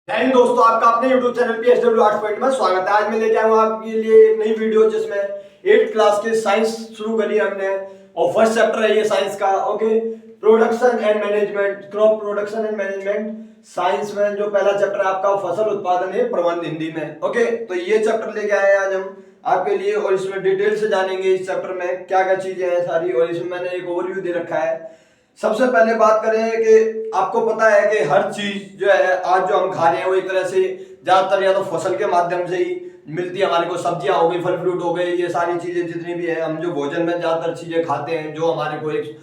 जय हिंद दोस्तों, आपका अपने YouTube channel PSW arts point में स्वागत है। आज मैं लेके आया हूँ आपके लिए एक नई वीडियो जिसमें 8th क्लास के साइंस शुरू करी है हमने और फर्स्ट चैप्टर है ये साइंस का। Okay, production and management, crop production and management science में जो पहला चैप्टर है आपका फसल उत्पादन है प्रबंध हिंदी में। ओके, तो ये चैप्टर लेके आए हैं आज हम आपके लिए और इसमें डिटेल से जानेंगे इस चैप्टर में क्या क्या चीजें हैं सारी, और इसमें मैंने एक ओवरव्यू दे रखा है। सबसे पहले बात करें कि आपको पता है कि हर चीज जो है आज जो हम खा रहे हैं वो एक तरह से ज्यादातर या तो फसल के माध्यम से ही मिलती है हमारे को। सब्जियां हो गई, फल फ्रूट हो गए, ये सारी चीजें जितनी भी है हम जो भोजन में ज्यादातर चीजें खाते हैं, जो हमारे को एक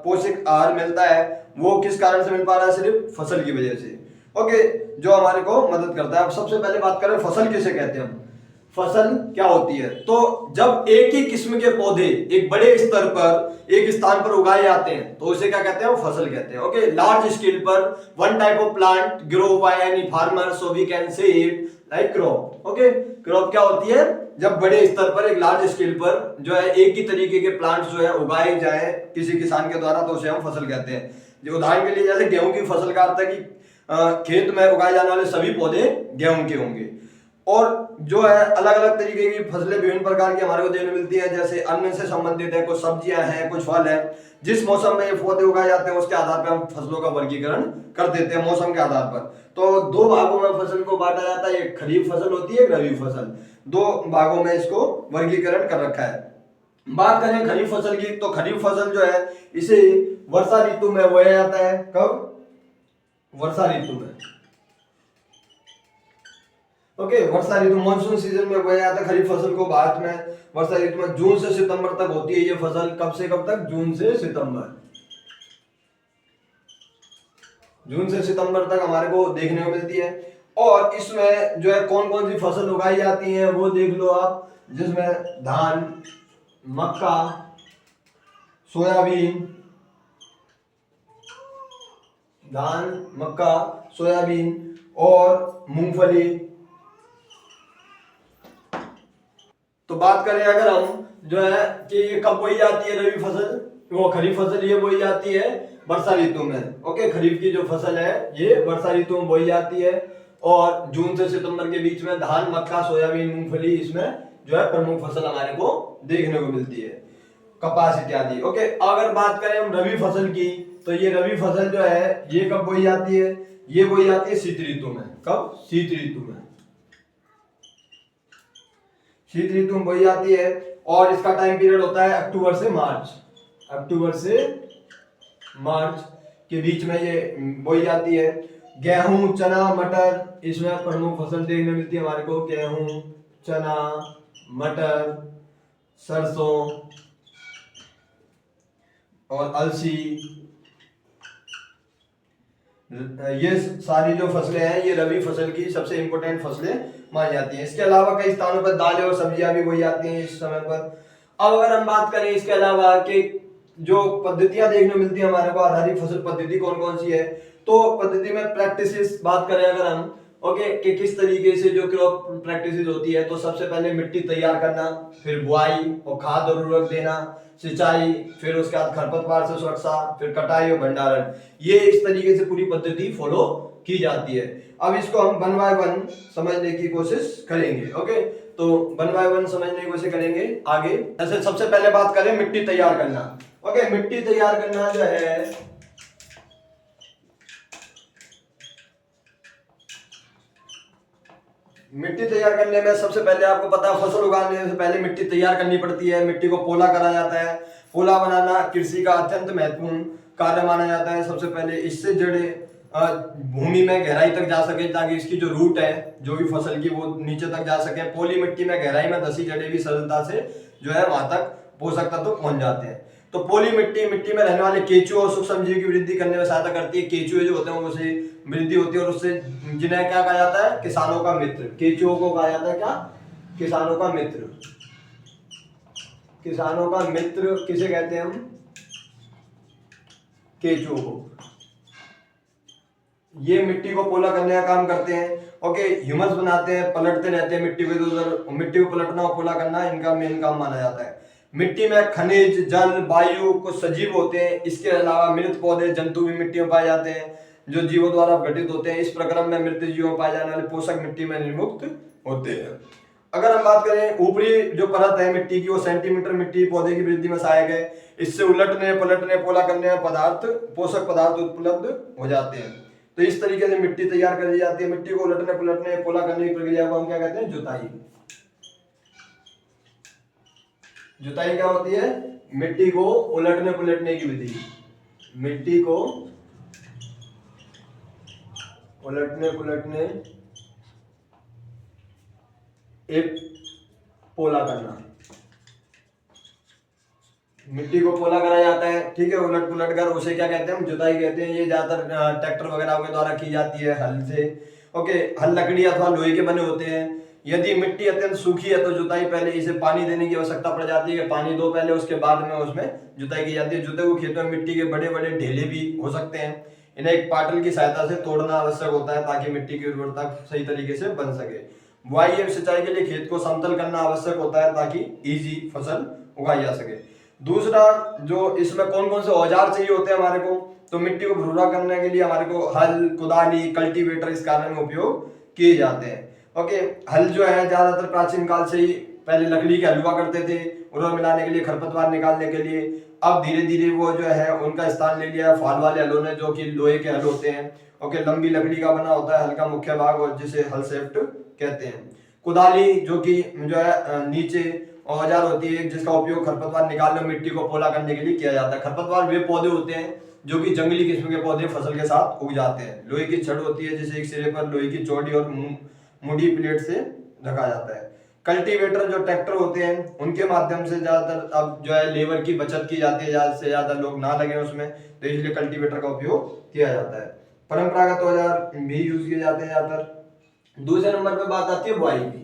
पोषक आहार मिलता है वो किस कारण से मिल पा रहा है? सिर्फ फसल की वजह से। ओके, जो हमारे को मदद करता है। अब सबसे पहले बात करें फसल किसे कहते हैं हम, फसल क्या होती है। तो जब एक ही किस्म के पौधे एक बड़े स्तर पर एक स्थान पर उगाए जाते हैं तो उसे क्या कहते हैं? वो फसल कहते हैं। ओके, लार्ज स्केल पर one type of plant grow by any farmer, so we can say it like crop. Okay, crop क्या होती है? जब बड़े स्तर पर एक लार्ज स्केल पर जो है एक ही तरीके के प्लांट्स जो है उगाए जाए किसी किसान के द्वारा तो उसे हम फसल कहते हैं। जो उदाहरण के लिए जैसे गेहूं की फसल का अर्थ है कि खेत में उगाए जाने वाले सभी पौधे गेहूं के होंगे। और जो है अलग अलग तरीके की फसलें विभिन्न प्रकार की हमारे को देखने मिलती है, जैसे अन्न से संबंधित है, कुछ सब्जियां हैं, कुछ फल हैं। जिस मौसम में ये पौधे उगाए जाते हैं उसके आधार पर हम फसलों का वर्गीकरण कर देते हैं मौसम के आधार पर। तो दो भागों में फसल को बांटा जाता है, एक खरीफ फसल होती है, एक रबी फसल। दो भागों में इसको वर्गीकरण कर रखा है। बात करें खरीफ फसल की तो खरीफ फसल जो है इसे वर्षा ऋतु में बोया जाता है। कब? वर्षा ऋतु में। ओके, वर्षा ऋतु मानसून सीजन में बोया जाता है खरीफ फसल को। भारत में वर्षा ऋतु में जून से सितंबर तक होती है ये फसल। कब से कब तक? जून से सितंबर। जून से सितंबर तक हमारे को देखने को मिलती है। और इसमें जो है कौन कौन सी फसल उगाई जाती है वो देख लो आप, जिसमें धान, मक्का, सोयाबीन, धान, मक्का, सोयाबीन और मूंगफली। तो बात करें अगर हम जो है कि ये कब बोई जाती है रबी फसल, वो खरीफ फसल ये बोई जाती है वर्षा ऋतु में। ओके, खरीफ की जो फसल है ये वर्षा ऋतु में बोई जाती है और जून से सितंबर के बीच में धान, मक्का, सोयाबीन, मूंगफली इसमें जो है प्रमुख फसल हमारे को देखने को मिलती है, कपास इत्यादि। ओके, अगर बात करें हम रबी फसल की तो ये रबी फसल जो है ये कब बोई जाती है? ये बोई जाती है शीत ऋतु में। कब? शीत ऋतु में। शीत ऋतु में बोई जाती है और इसका टाइम पीरियड होता है अक्टूबर से मार्च। अक्टूबर से मार्च के बीच में ये बोई जाती है। गेहूं, चना, मटर इसमें प्रमुख फसल देखने मिलती है हमारे को। गेहूं, चना, मटर, सरसों और अलसी, ये सारी जो फसलें हैं ये रबी फसल की सबसे इंपॉर्टेंट फसलें मानी जाती हैं। इसके अलावा कई स्थानों पर दालें और सब्जियां भी बोई जाती हैं इस समय पर। अब अगर हम बात करें इसके अलावा कि जो पद्धतियां देखने को मिलती है हमारे को आधारित फसल पद्धति कौन कौन सी है, तो पद्धति में प्रैक्टिसेस बात करें अगर हम, ओके, कि किस तरीके से जो क्रॉप प्रैक्टिसेस होती है, तो सबसे पहले मिट्टी तैयार करना, फिर बुआई और खाद और उर्वरक देना, सिंचाई, फिर उसके बाद खरपतवार से सुरक्षा, फिर कटाई और भंडारण। ये इस तरीके से पूरी पद्धति फॉलो की जाती है। अब इसको हम वन बाय वन समझने की कोशिश करेंगे। ओके, तो वन बाय वन समझने की कोशिश करेंगे आगे। जैसे सबसे पहले बात करें मिट्टी तैयार करना। ओके, मिट्टी तैयार करना जो है मिट्टी तैयार करने में सबसे पहले आपको पता है फसल उगाने से पहले मिट्टी तैयार करनी पड़ती है। मिट्टी को पोला करा जाता है। पोला बनाना कृषि का अत्यंत महत्वपूर्ण कार्य माना जाता है। सबसे पहले इससे जड़े भूमि में गहराई तक जा सके ताकि इसकी जो रूट है जो भी फसल की वो नीचे तक जा सके। पोली मिट्टी में गहराई में धसी जड़ें भी सरलता से जो है वहां तक पोषक तत्व पहुंच जाते हैं। तो पोली मिट्टी में रहने वाले केंचुए और सूक्ष्म जीव की वृद्धि करने में सहायता करती है। केंचुए जो होते हैं उसे वृद्धि होती है और उससे जिन्हें क्या कहा जाता है? किसानों का मित्र। केंचुओं को कहा जाता है क्या? किसानों का मित्र। किसानों का मित्र किसे कहते हैं हम? केंचुओं को। ये मिट्टी को पोला करने का काम करते हैं। ओके, ह्यूमस बनाते हैं, पलटते रहते हैं मिट्टी को इधर उधर। मिट्टी को पलटना और पोला करना इनका मेन काम माना जाता है। मिट्टी में खनिज, जल, वायु, कुछ सजीव होते हैं। इसके अलावा मृत पौधे, जंतु भी मिट्टी में पाए जाते हैं। जो जीवों द्वारा गठित होते हैं। इस प्रक्रम में मृत जीवों में पाए जाने वाले पोषक मिट्टी में निर्मुक्त होते हैं। अगर हम बात करें ऊपरी जो परत है मिट्टी की, वो सेंटीमीटर मिट्टी पौधे की वृद्धि में सहायक है। इससे उलटने पलटने पोला करने में पोषक पदार्थ उपलब्ध हो जाते हैं। तो इस तरीके से मिट्टी तैयार कर दी जाती है। मिट्टी को उलटने पलटने पोला करने की प्रक्रिया को हम क्या कहते हैं? जुताई। जुताई क्या होती है? मिट्टी को उलटने पलटने की विधि। मिट्टी को उलटने पलटने एक पोला करना। मिट्टी को पोला करा जाता है, ठीक है, उलट पुलट कर, उसे क्या कहते हैं? हम जुताई कहते हैं। ये ज्यादातर ट्रैक्टर वगैरह के द्वारा की जाती है, हल से। ओके, हल लकड़ी अथवा लोहे के बने होते हैं। यदि मिट्टी अत्यंत सूखी है तो जुताई पहले इसे पानी देने की आवश्यकता पड़ जाती है कि पानी दो पहले, उसके बाद में उसमें जुताई की जाती है। जुते हुए खेतों में मिट्टी के बड़े बड़े ढेले भी हो सकते हैं। इन्हें एक पाटल की सहायता से तोड़ना आवश्यक होता है ताकि मिट्टी की उर्वरता सही तरीके से बन सके। बुआई एवं सिंचाई के लिए खेत को समतल करना आवश्यक होता है ताकि इजी फसल उगाई जा सके। दूसरा, जो इसमें कौन कौन से औजार चाहिए होते हैं हमारे को, तो मिट्टी को भुरभुरा करने के लिए हमारे को हल, कुदाली, कल्टीवेटर इस कार्य में उपयोग किए जाते हैं। ओके, हल जो है ज्यादातर प्राचीन काल से ही पहले लकड़ी के हल हुआ करते थे उर्वर मिलाने के लिए, खरपतवार निकालने के लिए। अब धीरे धीरे वो जो है उनका स्थान ले लिया है फाल वाले हलों ने, जो कि लोहे के हल होते हैं। ओके, लंबी लकड़ी का बना होता है हल का मुख्य भाग, और जिसे हल सेफ्ट कहते हैं। कुदाली जो कि जो है नीचे औजार होती है जिसका उपयोग खरपतवार निकालने और मिट्टी को पोला करने के लिए किया जाता है। खरपतवार वे पौधे होते हैं जो कि जंगली किस्म के पौधे फसल के साथ उग जाते हैं। लोहे की छड़ होती है जिसे एक सिरे पर लोहे की चौड़ी और मुड़ी प्लेट से ढका जाता है। कल्टीवेटर जो ट्रैक्टर होते हैं उनके माध्यम से ज्यादातर अब जो है लेबर की बचत की जाती है, ज्यादा से ज्यादा लोग ना लगे उसमें, तो इसलिए कल्टीवेटर का उपयोग किया जाता है। परंपरागत औजार भी यूज किए जाते हैं ज्यादातर। दूसरे नंबर पे बात आती है बुआई की।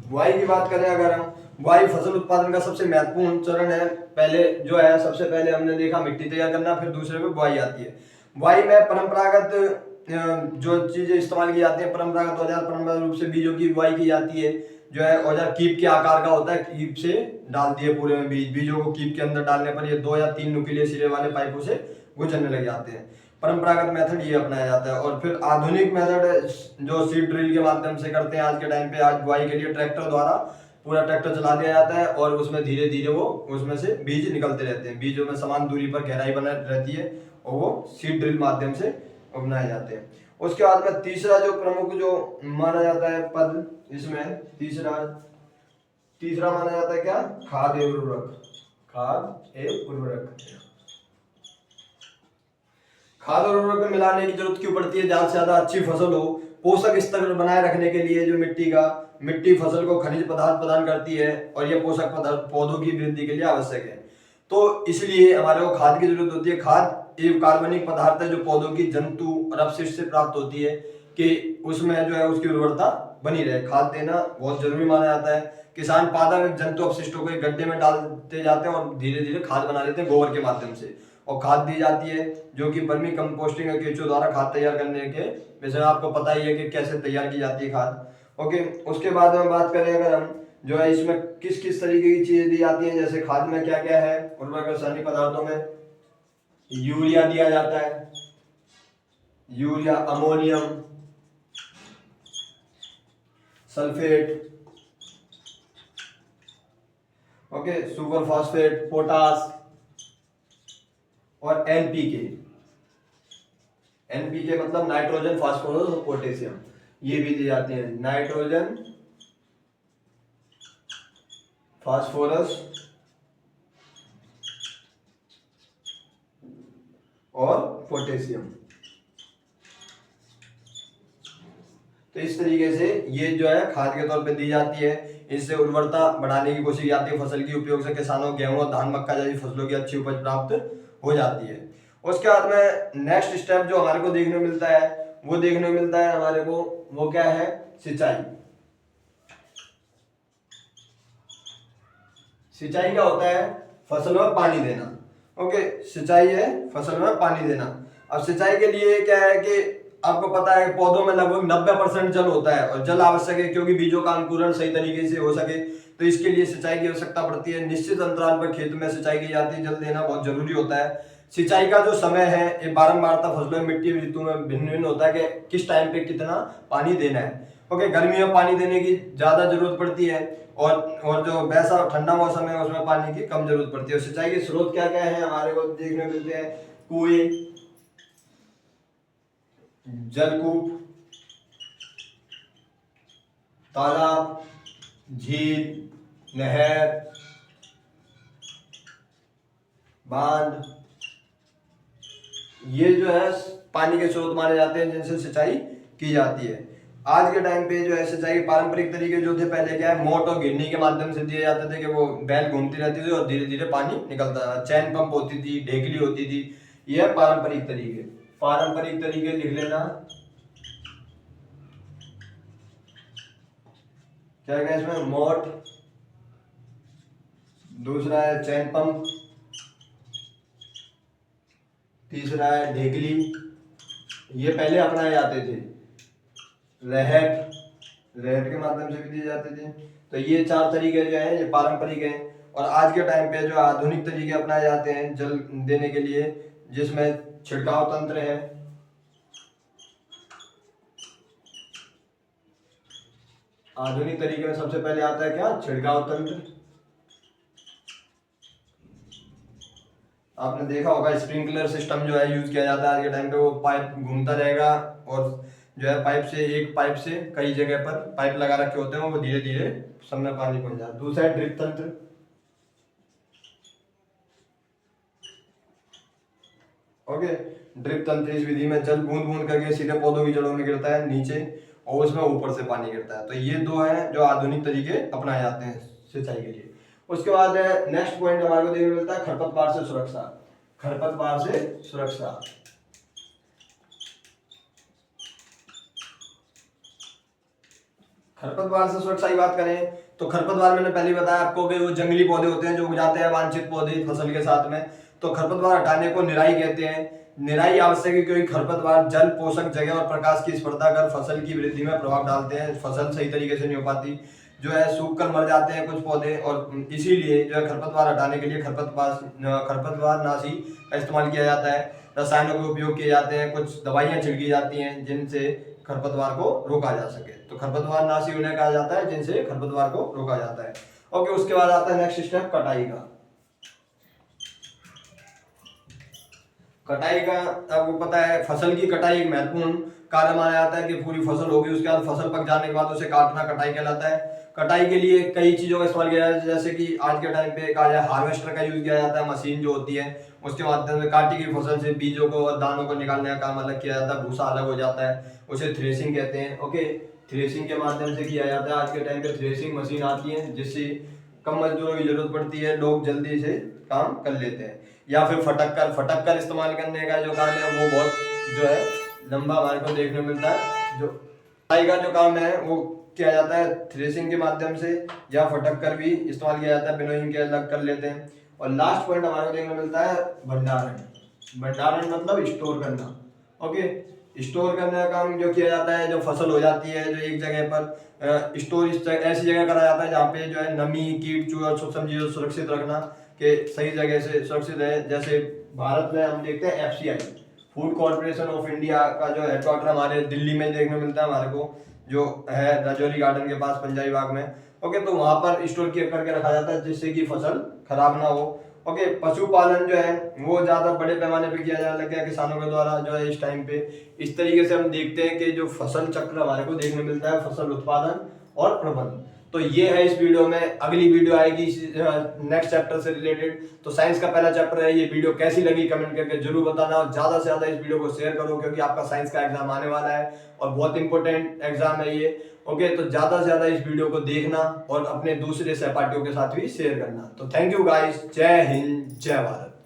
बुआई की बात करें अगर हम, बुआई फसल उत्पादन का सबसे महत्वपूर्ण चरण है। पहले जो है सबसे पहले हमने देखा मिट्टी तैयार करना, फिर दूसरे पे बुआई आती है। बुआई में परंपरागत जो चीजें इस्तेमाल की जाती है, परंपरागत औजार परंपरागत रूप से बीजों की बुआई की जाती है। जो है औजार कीप के आकार का होता है, कीप से डाल दिए पूरे में बीजों को कीप के अंदर डालने पर ये 2 या 3 नुकीले सिरे वाले पाइपों से गुजरने लग जाते हैं। परंपरागत मेथड ये अपनाया जाता है। और फिर आधुनिक मेथड जो सीड ड्रिल के माध्यम से करते हैं आज के टाइम पे। आज बुआई के लिए ट्रैक्टर द्वारा पूरा ट्रैक्टर चला दिया जाता है और उसमें धीरे धीरे वो उसमें से बीज निकलते रहते हैं। बीजों में समान दूरी पर गहराई बना रहती है और वो सीड ड्रिल माध्यम से बनाए जाते हैं। उसके बाद में तीसरा जो प्रमुख जो माना जाता है पद, इसमें तीसरा माना जाता है क्या? खाद एवं उर्वरक। खाद एवं उर्वरक। खाद और उर्वरक मिलाने की जरूरत क्यों पड़ती है? ज्यादा से ज्यादा अच्छी फसल हो, पोषक स्तर बनाए रखने के लिए जो मिट्टी फसल को खनिज पदार्थ प्रदान करती है और यह पोषक पदार्थ पौधों की वृद्धि के लिए आवश्यक है। तो इसलिए हमारे को खाद की जरूरत होती है। खाद एक कार्बनिक पदार्थ है जो पौधों की जंतु और अपशिष्ट से प्राप्त होती है कि उसमें जो है उसकी उर्वरता बनी रहे। खाद देना बहुत जरूरी माना जाता है। किसान पादप में जंतु अपशिष्टों को एक गड्ढे में डालते जाते हैं और धीरे धीरे खाद बना लेते हैं गोबर के माध्यम से, और खाद दी जाती है जो कि वर्मी कंपोस्टिंग और केंचुआ द्वारा खाद तैयार करने के वैसे आपको पता ही है कि कैसे तैयार की जाती है खाद। ओके, उसके बाद में बात करें अगर हम, जो है इसमें किस किस तरीके की चीजें दी जाती हैं, जैसे खाद में क्या क्या है, उर्वरक रासायनिक पदार्थों में यूरिया दिया जाता है, urea, ammonium sulphate, okay, super phosphate, potash और एनपीके। एनपीके मतलब नाइट्रोजन, फास्फोरस और पोटेशियम, ये भी दी जाती है। नाइट्रोजन, फास्फोरस और पोटेशियम। तो इस तरीके से ये जो है खाद के तौर पे दी जाती है। इससे उर्वरता बढ़ाने की कोशिश की जाती है। फसल के उपयोग से किसानों गेहूं और धान, मक्का जैसी फसलों की अच्छी उपज प्राप्त हो जाती है। उसके बाद में नेक्स्ट स्टेप जो हमारे को देखने को मिलता है हमारे को, वो क्या है? सिंचाई। सिंचाई क्या होता है? फसल में पानी देना। ओके, सिंचाई है फसल में पानी देना। अब सिंचाई के लिए क्या है कि आपको पता है पौधों में लगभग 90% जल होता है और जल आवश्यक है क्योंकि बीजों का अंकुरण सही तरीके से हो सके। तो इसके लिए सिंचाई की आवश्यकता पड़ती है। निश्चित अंतराल पर खेत में सिंचाई की जाती है, जल देना बहुत जरूरी होता है। सिंचाई का जो समय है ये बारंबारता फसलों में मिट्टी ऋतु में भिन्न भिन्न होता है कि किस टाइम पे कितना पानी देना है। ओके, गर्मी में पानी देने की ज्यादा जरूरत पड़ती है और जो वैसा ठंडा मौसम है उसमें पानी की कम जरूरत पड़ती है। सिंचाई के स्रोत क्या क्या है हमारे को देखने को मिलते हैं? कुएं, जलकूप, तालाब, झील, नहर, बांध, ये जो है पानी के स्रोत माने जाते हैं जिनसे सिंचाई की जाती है। आज के टाइम पे जो है सिंचाई के पारंपरिक तरीके जो थे, पहले क्या है, मोट और गिरनी के माध्यम से दिए जाते थे कि वो बैल घूमती रहती थी और धीरे धीरे पानी निकलता था। चैन पंप होती थी, ढेकली होती थी। यह पारंपरिक तरीके। पारंपरिक तरीके लिख लेना, क्या क्या इसमें? मोट, दूसरा है चैन पंप, तीसरा है ढेकली, ये पहले अपनाए जाते थे। रहट, रहट के माध्यम से भी दिए जाते थे। तो ये 4 तरीके जो है ये पारंपरिक हैं। और आज के टाइम पे जो आधुनिक तरीके अपनाए जाते हैं जल देने के लिए, जिसमें छिड़काव तंत्र है, आधुनिक तरीके में सबसे पहले आता है क्या? छिड़काव तंत्र। आपने देखा होगा स्प्रिंकलर सिस्टम जो है यूज किया जाता है आज के टाइम पे। वो पाइप घूमता रहेगा और जो है एक पाइप से कई जगह पर पाइप लगा रखे होते हैं, वो धीरे धीरे सब में पानी पहुंच जाता है। दूसरा है ड्रिप तंत्र। ओके, ड्रिप तंत्र, इस विधि में जल बूंद बूंद करके सीधे पौधों की जड़ों में गिरता है नीचे और उसमें ऊपर से पानी गिरता है। तो ये 2 हैं जो आधुनिक तरीके अपनाए जाते हैं सिंचाई के लिए। उसके बाद नेक्स्ट पॉइंट हमारे को देखने मिलता है खरपतवार से सुरक्षा। खरपतवार से सुरक्षा। खरपतवार से सुरक्षा की बात करें तो खरपतवार मैंने पहले बताया आपको कि वो जंगली पौधे होते हैं जो उग जाते हैं वांछित पौधे फसल के साथ में। तो खरपतवार हटाने को निराई कहते हैं। निराई आवश्यक है क्योंकि खरपतवार जल, पोषक जगह और प्रकाश की स्पर्धा कर फसल की वृद्धि में प्रभाव डालते हैं। फसल सही तरीके से नहीं हो पाती, जो है सूख कर मर जाते हैं कुछ पौधे, और इसीलिए जो है खरपतवार हटाने के लिए खरपतवार नाशी का इस्तेमाल किया जाता है। रसायनों के उपयोग किए जाते हैं, कुछ दवाइयाँ छिड़की जाती हैं जिनसे खरपतवार को रोका जा सके। तो खरपतवार नाशी उन्हें कहा जाता है जिनसे खरपतवार को रोका जाता है। ओके, उसके बाद आता है नेक्स्ट स्टेप कटाई का। कटाई का आपको पता है फसल की कटाई एक महत्वपूर्ण कार्य माना जाता है कि पूरी फसल होगी, उसके बाद फसल पक जाने के बाद उसे काटना कटाई कहलाता है। कटाई के लिए कई चीजों का इस्तेमाल किया जाता है, जैसे कि आज के टाइम पे कहा जाए हार्वेस्टर का यूज किया जाता है। मशीन जो होती है उसके माध्यम से काटी गई फसल से बीजों को और दानों को निकालने का काम अलग किया जाता है, भूसा अलग हो जाता है, उसे थ्रेसिंग कहते हैं। ओके, थ्रेसिंग के माध्यम से किया जाता है। आज के टाइम पे थ्रेसिंग मशीन आती है जिससे कम मजदूरों की जरूरत पड़ती है, लोग जल्दी से काम कर लेते हैं। या फिर फटक कर इस्तेमाल करने का जो काम है वो बहुत जो है लंबा हमारे को देखने को मिलता है। जो कटाई का जो काम है वो किया जाता है थ्रेसिंग के माध्यम से, या फटक कर भी इस्तेमाल किया जाता है, बिनोइंग के अलग कर लेते हैं। और लास्ट पॉइंट हमारे को देखने को मिलता है भंडारण। भंडारण मतलब स्टोर करना। ओके, स्टोर करने का काम जो किया जाता है, जो फसल हो जाती है जो एक जगह पर स्टोर ऐसी जगह करा जाता है जहाँ पे जो है नमी, कीट, चूहा और सूक्ष्म जीवों सुरक्षित रखना के सही जगह से सुरक्षित है। जैसे भारत में हम देखते हैं FCI, food corporation of India का जो हेडक्वार्टर हमारे दिल्ली में देखने को मिलता है हमारे को, जो है राजौरी गार्डन के पास पंजाबी बाग में। ओके, तो वहां पर स्टोर करके रखा जाता है जिससे कि फसल खराब ना हो। ओके, पशुपालन जो है वो ज्यादा बड़े पैमाने पे किया जाने लग गया किसानों के द्वारा जो है इस टाइम पे। इस तरीके से हम देखते हैं कि जो फसल चक्र हमारे को देखने मिलता है, फसल उत्पादन और प्रबंधन। तो ये है इस वीडियो में। अगली वीडियो आएगी नेक्स्ट चैप्टर से रिलेटेड। तो साइंस का पहला चैप्टर है, ये वीडियो कैसी लगी कमेंट करके जरूर बताना, और ज्यादा से ज्यादा इस वीडियो को शेयर करो क्योंकि आपका साइंस का एग्जाम आने वाला है और बहुत इंपॉर्टेंट एग्जाम है ये। ओके, तो ज्यादा से ज्यादा इस वीडियो को देखना और अपने दूसरे सहपाठियों के साथ भी शेयर करना। तो थैंक यू गाइस, जय हिंद, जय भारत।